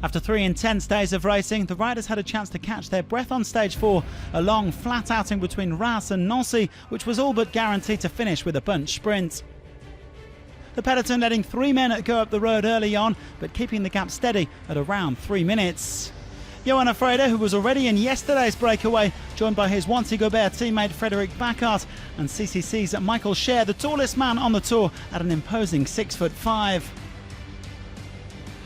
After 3 intense days of racing, the riders had a chance to catch their breath on stage 4, a long flat outing between Reims and Nancy, which was all but guaranteed to finish with a bunch sprint. The peloton letting 3 men go up the road early on, but keeping the gap steady at around 3 minutes. Johan Freder, who was already in yesterday's breakaway, joined by his Wanty-Gobert teammate Frédéric Bacart, and CCC's Michael Scher, the tallest man on the tour at an imposing 6'5".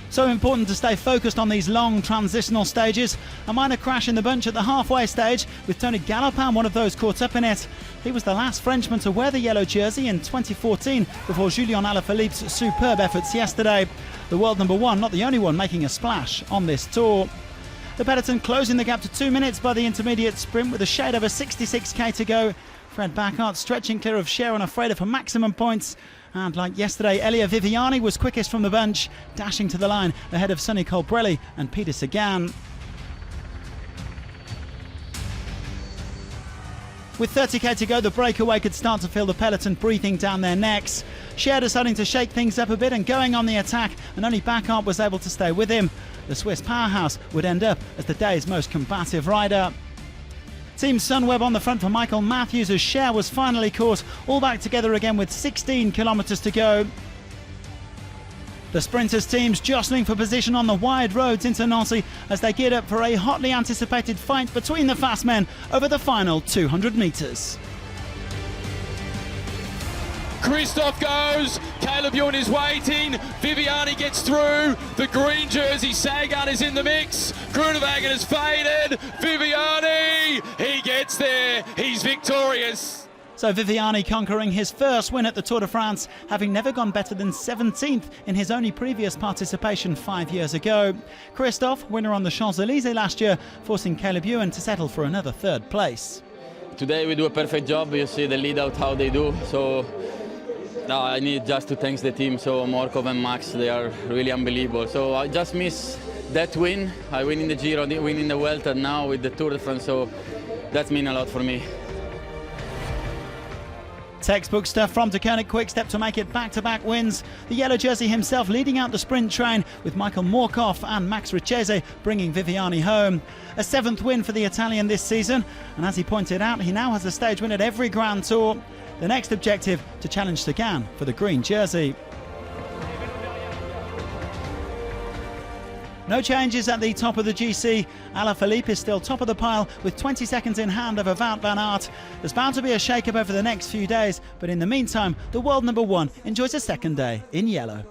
So important to stay focused on these long transitional stages. A minor crash in the bunch at the halfway stage, with Tony Galopin one of those caught up in it. He was the last Frenchman to wear the yellow jersey in 2014 before Julian Alaphilippe's superb efforts yesterday. The world number 1 not the only one making a splash on this tour. The peloton closing the gap to 2 minutes by the intermediate sprint with a shade over 66k to go. Fred Bacart stretching clear of Scher and Freder for maximum points. And like yesterday, Elia Viviani was quickest from the bunch, dashing to the line ahead of Sonny Colbrelli and Peter Sagan. With 30k to go, the breakaway could start to feel the peloton breathing down their necks. Scher deciding to shake things up a bit and going on the attack, and only Bacart was able to stay with him. The Swiss powerhouse would end up as the day's most combative rider. Team Sunweb on the front for Michael Matthews as Scher was finally caught, all back together again with 16 kilometres to go. The sprinters teams jostling for position on the wide roads into Nancy as they geared up for a hotly anticipated fight between the fast men over the final 200 metres. Christoph goes, Caleb Ewan is waiting, Viviani gets through, the green jersey Sagan is in the mix, Groenewegen has faded, Viviani, he gets there, he's victorious. So Viviani conquering his first win at the Tour de France, having never gone better than 17th in his only previous participation 5 years ago. Christoph, winner on the Champs-Élysées last year, forcing Caleb Ewan to settle for another 3rd place. Today we do a perfect job, you see the lead out how they do, so I need just to thank the team, so Morkov and Max, they are really unbelievable. So I just miss that win. I win in the Giro, win in the Vuelta, now with the Tour de France, so that means a lot for me. Textbook stuff from Deceuninck Quick-Step to make it back-to-back wins. The yellow jersey himself leading out the sprint train, with Michael Morkov and Max Richese bringing Viviani home. A 7th win for the Italian this season, and as he pointed out, he now has a stage win at every Grand Tour. The next objective, to challenge Sagan for the green jersey. No changes at the top of the GC. Alaphilippe is still top of the pile with 20 seconds in hand over Wout van Aert. There's bound to be a shake-up over the next few days, but in the meantime, the world number 1 enjoys a second day in yellow.